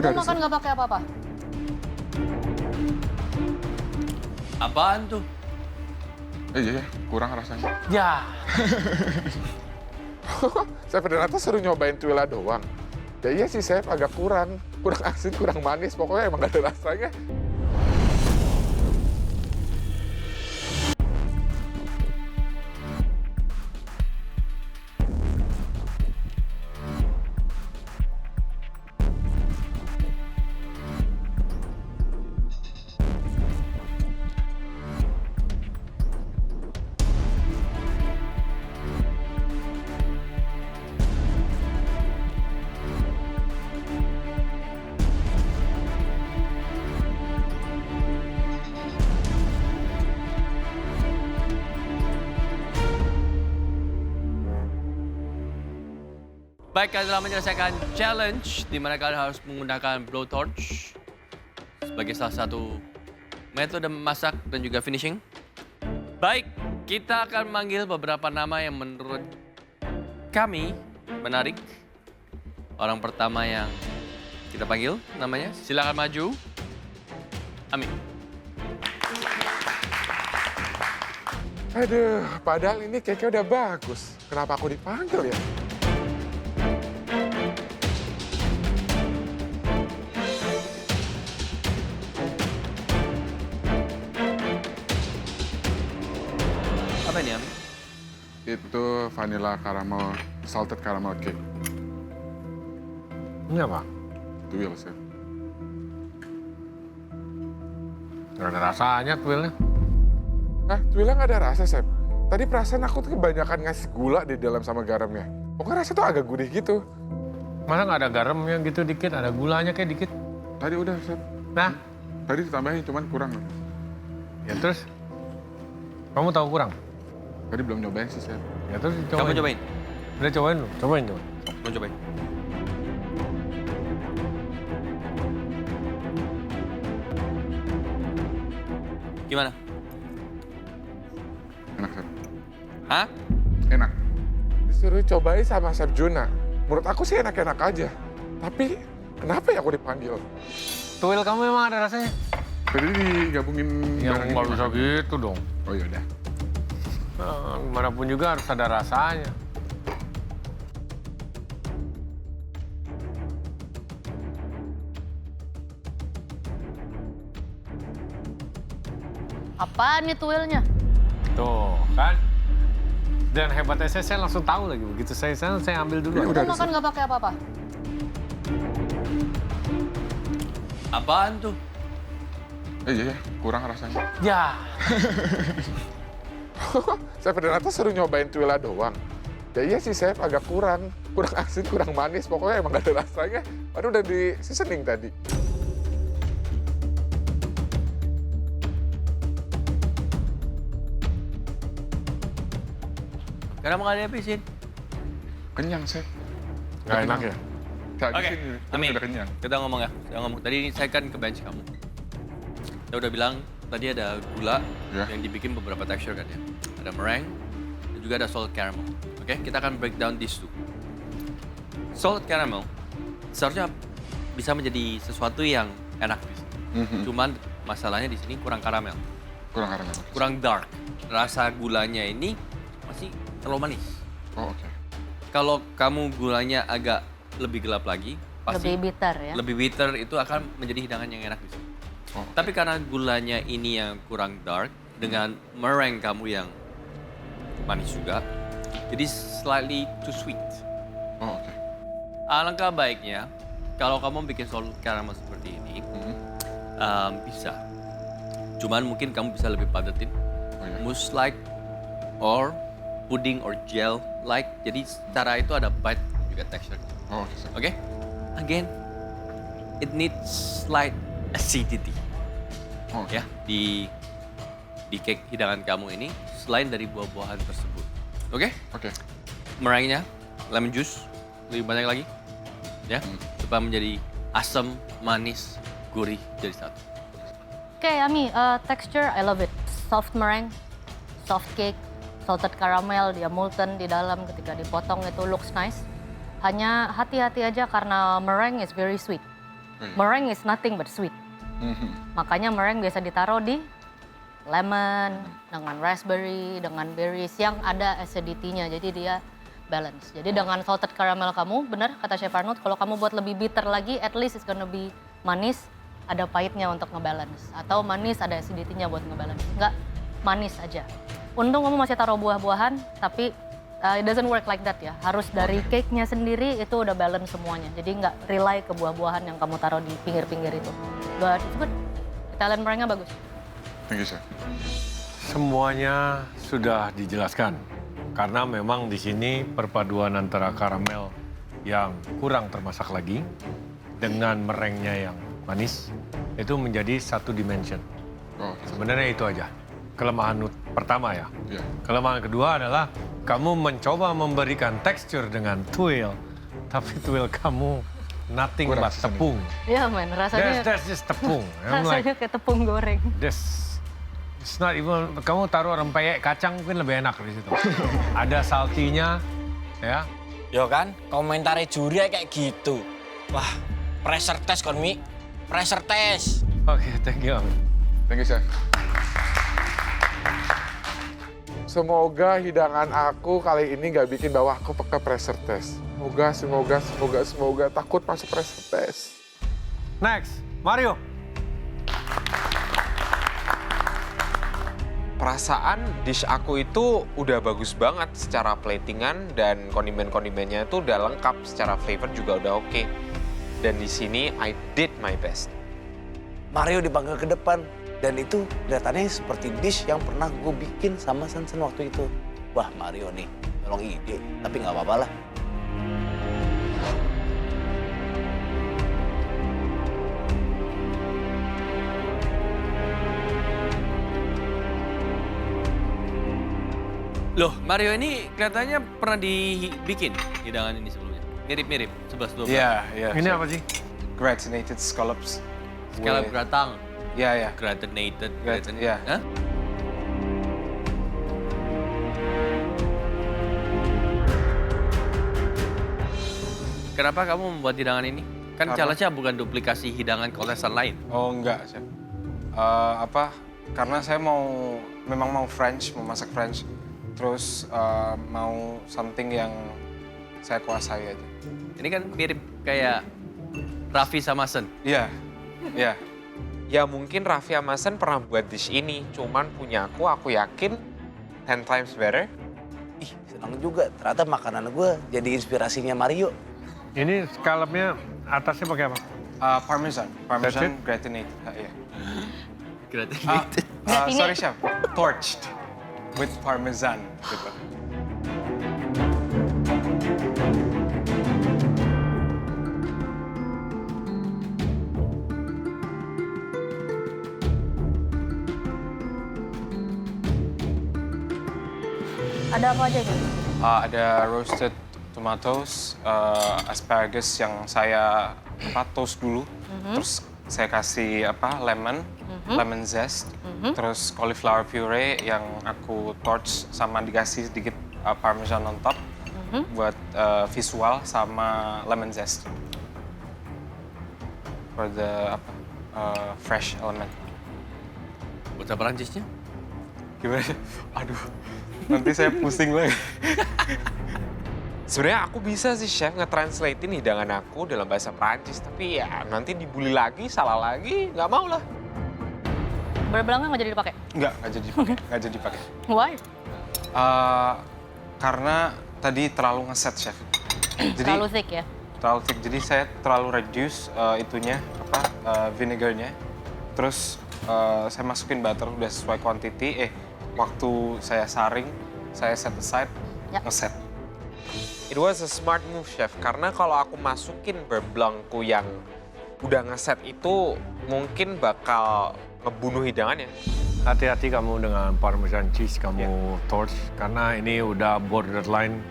Udah makan nggak pakai apa-apa? Apaan tuh? Iya ya, kurang rasanya. Ya. Saya ternyata seru nyobain tuila doang. Ya iya sih, Chef, agak kurang asin, kurang manis. Pokoknya emang gak ada rasanya. Baik, kalian telah menyelesaikan challenge di mana kalian harus menggunakan blowtorch sebagai salah satu metode memasak dan juga finishing. Baik, kita akan memanggil beberapa nama yang menurut kami menarik. Orang pertama yang kita panggil namanya, silakan maju. Ami. Aduh, padahal ini cake-nya udah bagus. Kenapa aku dipanggil ya? Apa ini, Ami? Itu vanilla caramel, salted caramel cake. Ini apa? Tuil, Chef. Gak ada rasanya tuilnya. Hah, tuilnya nggak ada rasa, Chef? Tadi perasaan aku tuh kebanyakan ngasih gula di dalam sama garamnya. Pokoknya rasa tuh agak gurih gitu. Masa nggak ada garamnya gitu dikit, ada gulanya kayak dikit. Tadi udah, Chef. Nah, Tadi ditambahin, cuman kurang. ya terus kamu tahu kurang? Tadi belum nyobain sih, Chef. Ya terus Kamu cobain. cobain. Udah cobain lu, cobain. Mau cobain. Gimana? Enak, Chef. Hah? Enak. Disuruh cobain sama Chef Juna. Menurut aku sih enak-enak aja. Tapi kenapa ya aku dipanggil? Tuil kamu emang ada rasanya? Tadi digabungin Ya barang nggak ini. bisa gitu dong. Oh yaudah. Gimana pun juga harus ada rasanya. Apaan nih tuilnya? Tuh, kan? Dan hebatnya saya langsung tahu lagi. Begitu saya ambil dulu. Ini udah Makan nggak pakai apa-apa? Apaan tuh? Iya ya, kurang rasanya. Ya, Saya ternyata seru nyobain tuila doang. Ya iya sih, Chef, agak kurang asin, kurang manis. Pokoknya emang gak ada rasanya. Aduh, udah di seasoning tadi. Kenapa nggak dihabisin? Kenyang, Chef. nggak enak ya? Saya Oke, habisin, tapi Ami, udah kenyang. kita ngomong ya. Kita ngomong. Tadi saya kan ke bench kamu. Saya udah bilang tadi ada gula Ya. yang dibikin beberapa tekstur kan ya. Ada meringue dan juga ada salted caramel. Oke, kita akan break down these two. Salted caramel seharusnya bisa menjadi sesuatu yang enak di sini. Cuman masalahnya di sini kurang karamel, Kurang karamel. kurang dark. Rasa gulanya ini masih terlalu manis. Oh, oke. Kalau kamu gulanya agak lebih gelap lagi, pasti Lebih bitter ya? lebih bitter itu akan menjadi hidangan yang enak di sini. Oh, oke. Tapi karena gulanya ini yang kurang dark dengan meringue kamu yang manis juga, jadi slightly too sweet. Oh, oke. Alangkah baiknya kalau kamu bikin salted caramel seperti ini, bisa. Cuman mungkin kamu bisa lebih padetin, Oh, ya. mousse like or pudding or gel like. Jadi secara itu ada bite dan juga texture. Oh, oke, Chef. Oke? Again, it needs slight acidity. Oh, oke. Ya, di cake hidangan kamu ini selain dari buah-buahan tersebut. Oke? Oke. Meringue-nya, lemon juice, lebih banyak lagi. Ya, supaya menjadi asam, manis, gurih jadi satu. Oke, Ami, texture I love it. Soft meringue, soft cake, salted caramel, dia molten di dalam ketika dipotong itu looks nice. Hanya hati-hati aja karena meringue is very sweet. Meringue is nothing but sweet. Makanya meringue biasa ditaruh di lemon, dengan raspberry, dengan berries yang ada acidity-nya. Jadi dia balance. Jadi dengan salted caramel kamu, benar kata Chef Arnold, kalau kamu buat lebih bitter lagi, at least it's gonna be manis, ada pahitnya untuk ngebalance. Atau manis ada acidity-nya buat ngebalance. Enggak, manis aja. Untung kamu masih taruh buah-buahan, tapi it doesn't work like that ya. Harus dari cake-nya sendiri itu udah balance semuanya. Jadi nggak rely ke buah-buahan yang kamu taruh di pinggir-pinggir itu. But it's good. Italian meringue bagus. Thank you, Chef. Semuanya sudah dijelaskan. Karena memang di sini perpaduan antara karamel yang kurang termasak lagi dengan meringue yang manis itu menjadi satu dimension. Oh, Sebenarnya itu aja. Kelemahan pertama ya. iya. Kelemahan kedua adalah kamu mencoba memberikan tekstur dengan tuil, tapi tuil kamu nothing Kurang but seasoning. tepung. Iya men, rasanya That's just tepung. I'm like, rasanya kayak tepung goreng. it's not even, kamu taruh rempeyek kacang mungkin lebih enak di situ. Ada saltinya, ya. Yo kan, komentarnya juri kayak gitu. Wah, pressure test kon, Mi. Pressure test. Oke, thank you. Thank you, Chef. Semoga hidangan aku kali ini nggak bikin bawah aku ke pressure test. Semoga takut masuk pressure test. Next, Mario. Perasaan dish aku itu udah bagus banget secara platingan dan kondimen-kondimennya itu udah lengkap, secara flavor juga udah oke. Dan di sini I did my best. Mario dipanggil ke depan. Dan itu kelihatannya seperti dish yang pernah gue bikin sama Sansan waktu itu. Wah Mario nih, tolong ide. Tapi nggak apa-apa lah. Loh, Mario ini kelihatannya pernah dibikin hidangan ini sebelumnya. Mirip-mirip, 11-12. Yeah, yeah. Ini so apa sih? Gratinated scallops. Scallop with- gratang, Yeah, yeah. gratinated. Yeah. Hah? Kenapa kamu membuat hidangan ini? Kan Karena- challenge-nya bukan duplikasi hidangan kontestan lain. Oh enggak, Chef. Karena saya memang mau French, mau masak French. Terus mau something yang saya kuasai aja. Ini kan mirip kayak Raffi sama Sen. Iya, iya. Ya mungkin Raffi Amasen pernah buat dish ini, cuman punya aku yakin 10 times better. Ih senang juga. Ternyata makanan gue jadi inspirasinya Mario. Ini scallopnya atasnya pakai apa? Parmesan, That's Parmesan it? gratinated. Iya. Gratinated. Sorry, Chef. Torched with Parmesan. Gitu. Ada apa aja gitu? Ada roasted tomatoes, asparagus yang saya toast dulu, terus saya kasih lemon, lemon zest, terus cauliflower puree yang aku torch sama dikasih sedikit parmesan on top buat visual sama lemon zest for the fresh element. Bahasa Perancisnya? Gimana? Aduh, nanti saya pusing lagi. Sebenarnya aku bisa sih chef nge-translatein hidangan aku dalam bahasa Prancis, tapi ya nanti dibully lagi, salah lagi, nggak mau lah. Berbelakang nggak jadi dipakai? Nggak jadi dipakai, nggak jadi dipakai. Why? Karena tadi terlalu ngeset chef. Jadi Terlalu thick ya? terlalu thick. Jadi saya terlalu reduce vinegarnya. Terus saya masukin butter udah sesuai quantity. Waktu saya saring, saya set aside, Ya. ngeset. It was a smart move chef, karena kalau aku masukin beurre blancku yang udah ngeset itu mungkin bakal ngebunuh hidangannya. Hati-hati kamu dengan parmesan cheese kamu torch karena ini udah borderline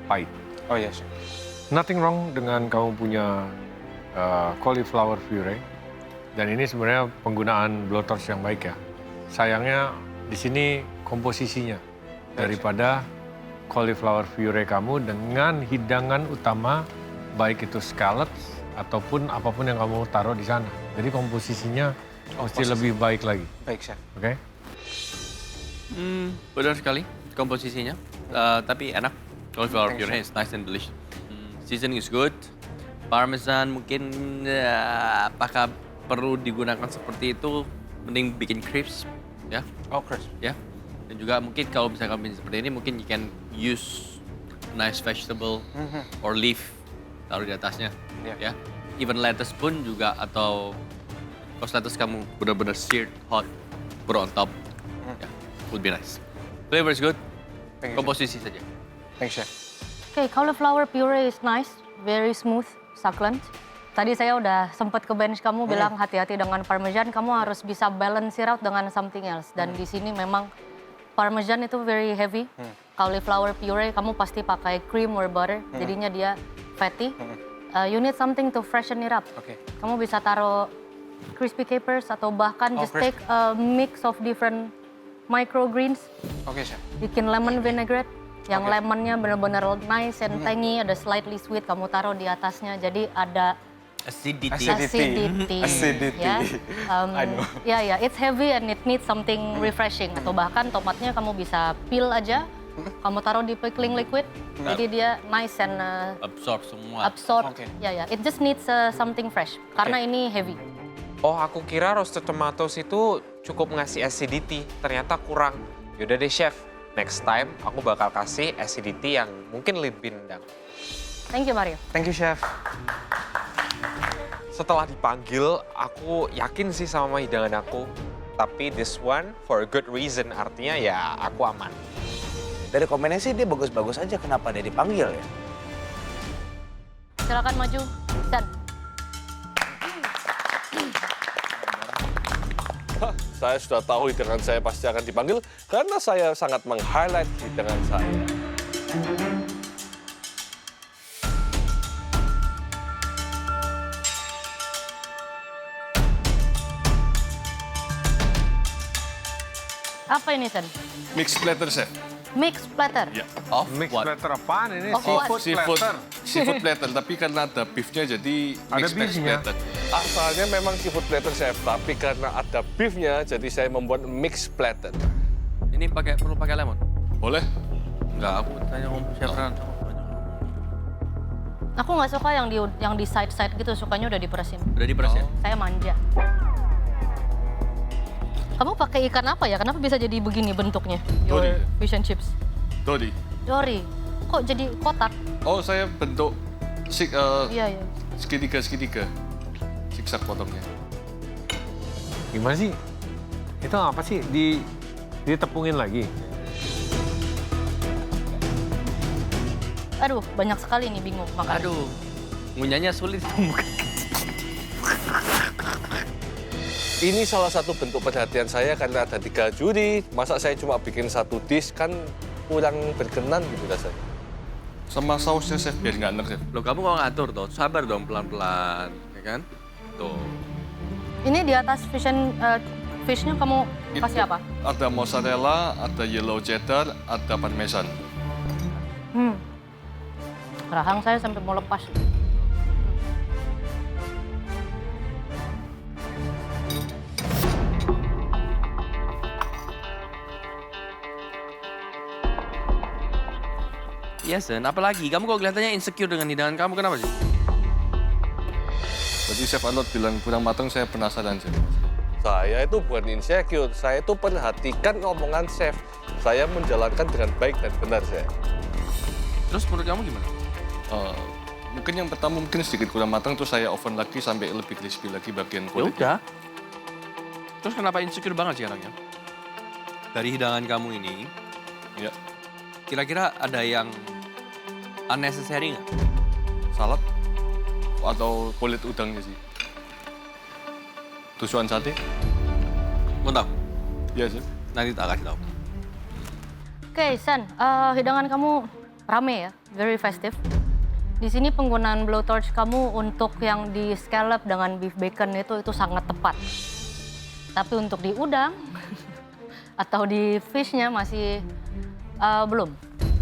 pahit. Oh iya chef. Nothing wrong dengan kamu punya cauliflower puree. Dan ini sebenarnya penggunaan blowtorch yang baik ya. Sayangnya di sini komposisinya daripada cauliflower puree kamu dengan hidangan utama baik itu scallops ataupun apapun yang kamu taruh di sana. Jadi komposisinya mesti lebih baik lagi. Baik, Chef. Oke? Benar sekali komposisinya. Tapi enak. Cauliflower puree is nice and delicious. Seasoning is good. Parmesan mungkin apakah perlu digunakan seperti itu? Mending bikin crisp, ya. Oh, crisp. Ya. Dan juga mungkin kalau misalkan bikin seperti ini, mungkin you can use nice vegetable or leaf taruh di atasnya, Yeah. ya. Even lettuce pun juga atau kalau lettuce kamu benar-benar seared hot, put on top, ya, would be nice. Flavor is good, Thank you, Chef. komposisi saja. Thanks, Chef. Okay, cauliflower puree is nice, very smooth, succulent. Tadi saya udah sempat ke bench kamu bilang hati-hati dengan parmesan, kamu harus bisa balance it out dengan something else. Dan di sini memang parmesan itu very heavy. Cauliflower puree kamu pasti pakai cream or butter, jadinya dia fatty. You need something to freshen it up. Oke. Kamu bisa taruh crispy capers atau bahkan just crispy. take a mix of different microgreens. Oke, Chef. Bikin lemon vinaigrette, yang Oke. lemonnya benar-benar nice and tangy, ada slightly sweet, kamu taruh di atasnya, jadi ada Acidity. Acidity. ya. I know. Ya, it's heavy and it needs something refreshing. Atau bahkan tomatnya kamu bisa peel aja, kamu taruh di pickling liquid, jadi dia nice and Absorb semua. absorb. Oke. Ya, it just needs something fresh, karena ini heavy. Oh, aku kira roasted tomatoes itu cukup ngasih acidity. Ternyata kurang. Yaudah deh, Chef. Next time aku bakal kasih acidity yang mungkin lebih nendang. Thank you, Mario. Thank you, Chef. Setelah dipanggil, aku yakin sih sama hidangan aku. Tapi this one for a good reason, artinya ya aku aman. Dari komennya sih dia bagus-bagus aja, kenapa dia dipanggil ya? Silakan maju, Dan. Saya sudah tahu hidangan saya pasti akan dipanggil karena saya sangat meng-highlight hidangan saya. Apa ini, Sen? Mixed platter, Chef. Mixed platter. Ya. Of Mix what? platter apaan ini? Of what? Seafood platter. Seafood platter, tapi karena ada beefnya jadi Ada mixed beefnya? platter. Asalnya memang seafood platter, Chef, tapi karena ada beefnya, jadi saya membuat mixed platter. Ini perlu pakai lemon? Boleh? Enggak, aku tanya Om Chef Ran. Aku nggak suka yang di side-side gitu, sukanya udah diperesin. Udah diperes ya? Saya manja. Kamu pakai ikan apa ya? Kenapa bisa jadi begini bentuknya? Your Dori. fish and chips. Dodi. Dori. Kok jadi kotak? Oh, saya bentuk Iya. segitiga. Zigzag potongnya. Gimana sih? Itu apa sih? Ditepungin lagi? Aduh, banyak sekali nih, bingung makan. Aduh, ngunyahnya sulit. Ini salah satu bentuk perhatian saya karena ada 3 juri. Masa saya cuma bikin 1 dish kan kurang berkenan gitu rasanya. Sama sausnya, Chef, biar nggak enek. Loh, kamu kalau ngatur tuh, sabar dong pelan-pelan, ya kan? Tuh. Ini di atas fishnya kamu kasih apa? Ada mozzarella, ada yellow cheddar, ada parmesan. Rahang saya sampai mau lepas. Iya, Sen. Apalagi, kamu kok kelihatannya insecure dengan hidangan kamu, kenapa sih? Jadi Chef Arnold bilang kurang matang, saya penasaran, Chef. Saya itu bukan insecure, saya itu perhatikan omongan Chef. Saya menjalankan dengan baik dan benar, Chef. Terus menurut kamu gimana? Mungkin yang pertama mungkin sedikit kurang matang, terus saya oven lagi sampai lebih crispy lagi bagian Ya kulitnya. udah. Terus kenapa insecure banget sih anaknya? Dari hidangan kamu ini, Ya, kira-kira ada yang unnecessary nggak? salad atau kulit udangnya sih. Tusukan sate? Mau tahu? Iya, Chef. Nanti tak kasih tahu. Oke, Sen, hidangan kamu rame ya, very festive. Di sini penggunaan blowtorch kamu untuk yang di scallop dengan beef bacon itu sangat tepat. Tapi untuk di udang atau di fishnya masih belum.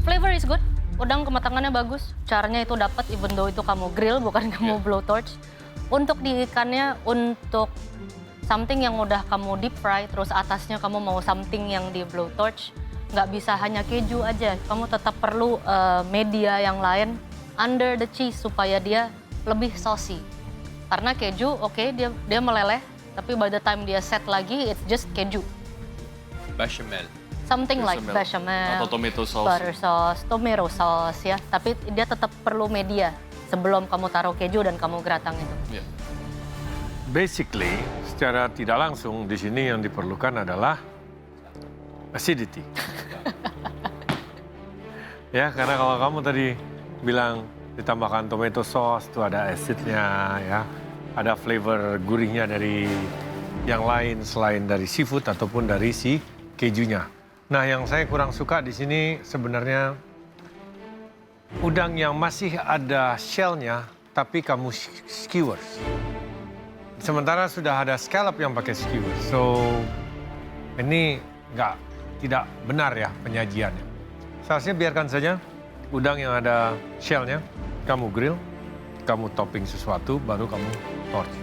Flavor is good, udang kematangannya bagus, caranya itu dapat, even though itu kamu grill bukan kamu blowtorch. Untuk di ikannya, untuk something yang udah kamu deep fry, terus atasnya kamu mau something yang di blowtorch, nggak bisa hanya keju aja. Kamu tetap perlu media yang lain under the cheese supaya dia lebih saucy. Karena keju, oke, dia meleleh, tapi by the time dia set lagi, it's just keju. Bechamel. Something like bechamel, Atau tomato sauce. butter sauce, tomato sauce ya. Tapi dia tetap perlu media sebelum kamu taruh keju dan kamu gratang itu. Iya. Basically, secara tidak langsung di sini yang diperlukan adalah acidity. Ya, karena kalau kamu tadi bilang ditambahkan tomato sauce, itu ada acidnya ya. Ada flavor gurihnya dari yang lain selain dari seafood ataupun dari si kejunya. Nah, yang saya kurang suka di sini sebenarnya udang yang masih ada shell-nya, tapi kamu skewers. Sementara sudah ada scallop yang pakai skewers. So, ini tidak benar ya penyajiannya. Seharusnya biarkan saja udang yang ada shell-nya, kamu grill, kamu topping sesuatu, baru kamu torch.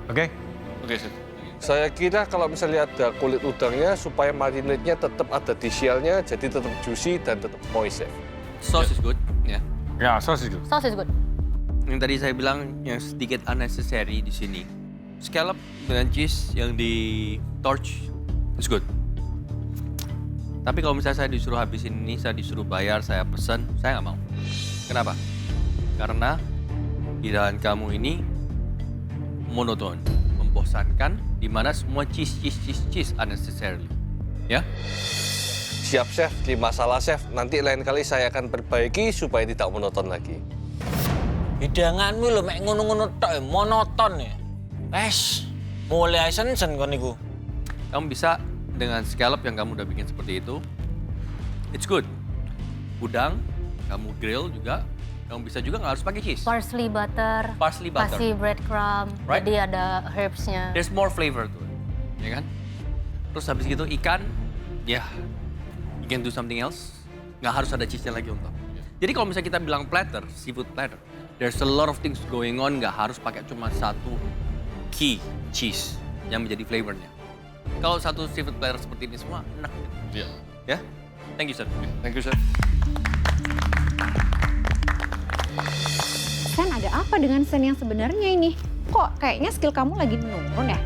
Oke? Oke, Chef. Saya kira kalau misalnya ada kulit udangnya, supaya marinade-nya tetap ada di shell-nya, jadi tetap juicy dan tetap moist, Chef. Sauce is good, ya. Ya, sauce is good. Sauce is good. Yang tadi saya bilang yang sedikit unnecessary di sini. Scallop dengan cheese yang di torch is good. Tapi kalau misalnya saya disuruh habisin ini, saya disuruh bayar, saya pesan, saya nggak mau. Kenapa? Karena hidangan kamu ini monoton, membosankan, di mana semua cheese unnecessarily. Ya? Siap, Chef. Di masalah, Chef. Nanti lain kali saya akan perbaiki supaya tidak monoton lagi. Hidanganmu lho mek ngono-ngono tok monoton ya. Wes, mulai sensen kon niku. Kamu bisa dengan scallop yang kamu udah bikin seperti itu, it's good. Udang, kamu grill juga, kamu bisa juga nggak harus pakai cheese. Parsley butter, Parsley butter. kasih breadcrumb, Right. jadi ada herbs-nya. There's more flavor to it, ya kan? Terus habis gitu ikan, ya, you can do something else. Nggak harus ada cheese-nya lagi untuk. Jadi kalau misalnya kita bilang platter, seafood platter, there's a lot of things going on, nggak harus pakai cuma satu key cheese yang menjadi flavornya. Kalau satu seafood platter seperti ini semua, enak. Iya. Ya? Thank you, sir. Thank you, Chef. Sen, ada apa dengan Sen yang sebenarnya ini? Kok kayaknya skill kamu lagi menurun ya?